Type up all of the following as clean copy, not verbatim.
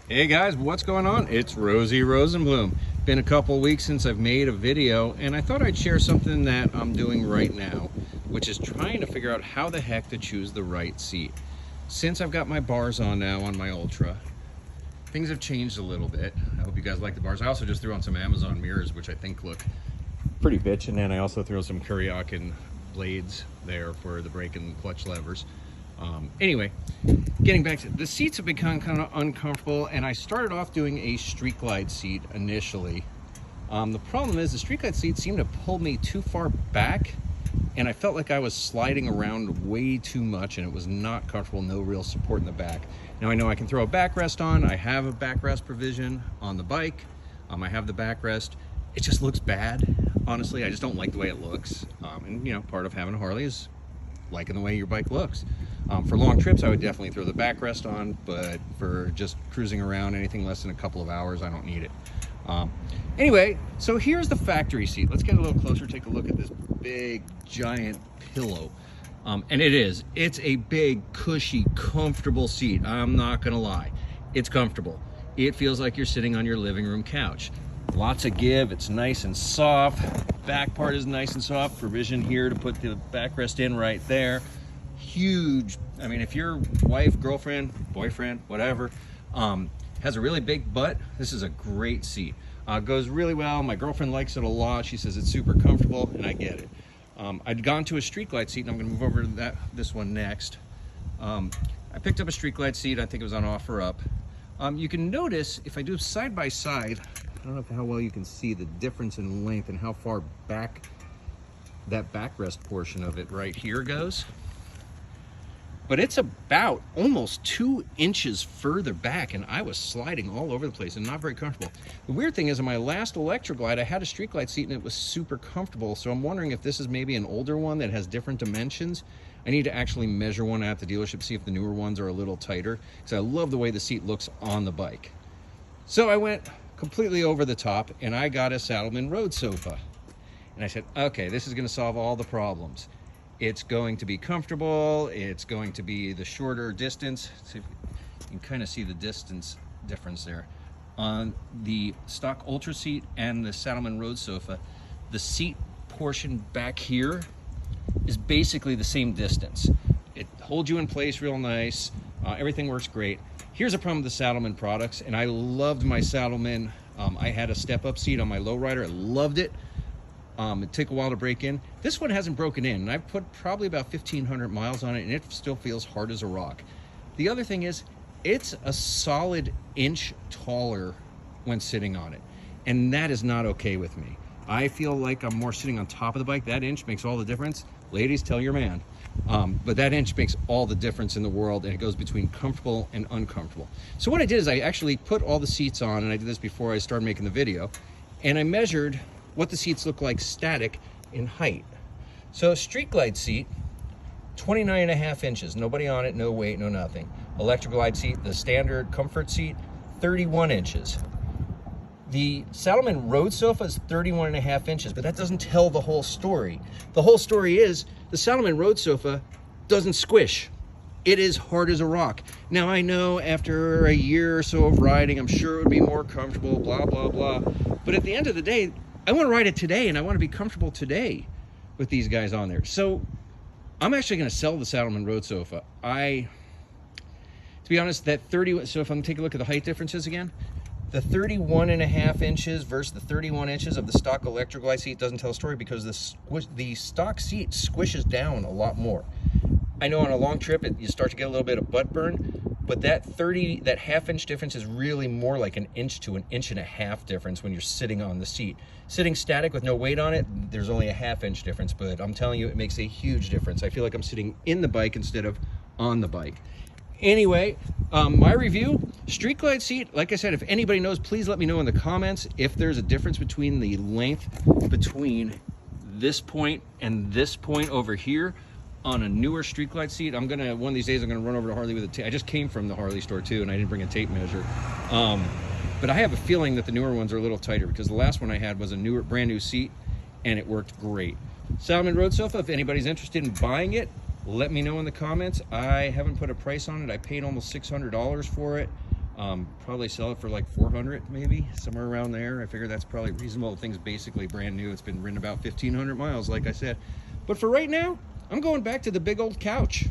Hey guys, what's going on? It's Rosie Rosenblum. Been a couple weeks since I've made a video, and I thought I'd share something that I'm doing right now, which is trying to figure out how the heck to choose the right seat. Since I've got my bars on now on my Ultra, things have changed a little bit. I hope you guys like the bars. I also just threw on some Amazon mirrors, which I think look pretty bitchin', and I also threw some Kuryakin blades there for the brake and clutch levers. Anyway, getting back to the seats have become kind of uncomfortable, and I started off doing a Street Glide seat initially. The problem is the Street Glide seat seemed to pull me too far back, and I felt like I was sliding around way too much, and it was not comfortable, no real support in the back. Now I know I can throw a backrest on. I have a backrest provision on the bike. I have the backrest. It just looks bad. Honestly, I just don't like the way it looks. And you know, part of having a Harley is liking the way your bike looks. For long trips, I would definitely throw the backrest on, but for just cruising around, anything less than a couple of hours, I don't need it. Anyway, so here's the factory seat. Let's get a little closer, take a look at this big, giant pillow. And it's a big, cushy, comfortable seat. I'm not gonna lie, it's comfortable. It feels like you're sitting on your living room couch. Lots of give, it's nice and soft. Back part is nice and soft. Provision here to put the backrest in right there. Huge, I mean, if your wife, girlfriend, boyfriend, whatever, has a really big butt, this is a great seat. Goes really well. My girlfriend likes it a lot. She says it's super comfortable, and I get it. I'd gone to a Street Glide seat, and I'm gonna move over to this one next. I picked up a Street Glide seat. I think it was on OfferUp. You can notice, if I do side by side, I don't know how well you can see the difference in length and how far back that backrest portion of it right here goes. But it's about almost 2 inches further back, and I was sliding all over the place and not very comfortable. The weird thing is, in my last Electra Glide, I had a Street Glide seat and it was super comfortable, so I'm wondering if this is maybe an older one that has different dimensions. I need to actually measure one at the dealership, see if the newer ones are a little tighter, because I love the way the seat looks on the bike. So I went completely over the top, and I got a Saddlemen road sofa. And I said, okay, this is gonna solve all the problems. It's going to be comfortable, it's going to be the shorter distance. See if you can kind of see the distance difference there. On the stock Ultra seat and the Saddlemen road sofa, the seat portion back here is basically the same distance. It holds you in place real nice, everything works great. Here's a problem with the Saddlemen products, and I loved my Saddlemen. I had a step-up seat on my lowrider, I loved it. It took a while to break in. This one hasn't broken in, and I've put probably about 1,500 miles on it, and it still feels hard as a rock. The other thing is, it's a solid inch taller when sitting on it, and that is not okay with me. I feel like I'm more sitting on top of the bike. That inch makes all the difference. Ladies, tell your man. But that inch makes all the difference in the world, and it goes between comfortable and uncomfortable. So what I did is I actually put all the seats on, and I did this before I started making the video, and I measured what the seats look like static in height. So Street Glide seat, 29.5 inches, nobody on it, no weight, no nothing. Electra Glide seat, the standard comfort seat, 31 inches. The Saddlemen road sofa is 31.5 inches, but that doesn't tell the whole story. The whole story is the Saddlemen road sofa doesn't squish. It is hard as a rock. Now I know after a year or so of riding, I'm sure it would be more comfortable, blah, blah, blah. But at the end of the day, I want to ride it today, and I want to be comfortable today with these guys on there. So I'm actually going to sell the Saddlemen road sofa. To be honest, so if I'm going to take a look at the height differences again, the 31.5 inches versus the 31 inches of the stock Electra Glide seat doesn't tell a story, because the stock seat squishes down a lot more. I know on a long trip, you start to get a little bit of butt burn, but that half-inch difference is really more like an inch to an inch and a half difference when you're sitting on the seat. Sitting static with no weight on it, there's only a half-inch difference, but I'm telling you, it makes a huge difference. I feel like I'm sitting in the bike instead of on the bike. Anyway, my review, Street Glide seat, like I said, if anybody knows, please let me know in the comments if there's a difference between the length between this point and this point over here on a newer Street Glide seat. One of these days, I'm gonna run over to Harley with a tape. I just came from the Harley store too, and I didn't bring a tape measure. But I have a feeling that the newer ones are a little tighter, because the last one I had was a brand new seat, and it worked great. Saddlemen road sofa, if anybody's interested in buying it, let me know in the comments. I haven't put a price on it. I paid almost $600 for it. Probably sell it for like 400, maybe somewhere around there. I figure that's probably reasonable. The thing's basically brand new. It's been ridden about 1,500 miles, like I said. But for right now, I'm going back to the big old couch.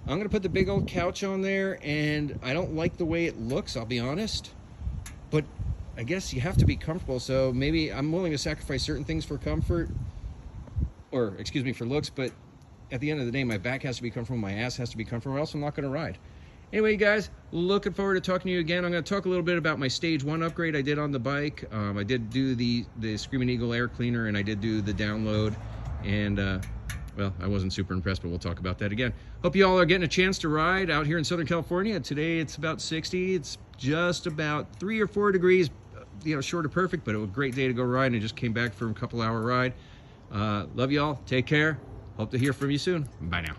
I'm gonna put the big old couch on there, and I don't like the way it looks, I'll be honest. But I guess you have to be comfortable, so maybe I'm willing to sacrifice certain things for comfort, or excuse me, for looks, but at the end of the day, my back has to be comfortable, my ass has to be comfortable, or else I'm not gonna ride. Anyway, guys, looking forward to talking to you again. I'm going to talk a little bit about my Stage 1 upgrade I did on the bike. I did do the Screaming Eagle air cleaner, and I did do the download. And, well, I wasn't super impressed, but we'll talk about that again. Hope you all are getting a chance to ride out here in Southern California. Today, it's about 60. It's just about 3 or 4 degrees, you know, short of perfect, but it was a great day to go ride. I just came back from a couple-hour ride. Love you all. Take care. Hope to hear from you soon. Bye now.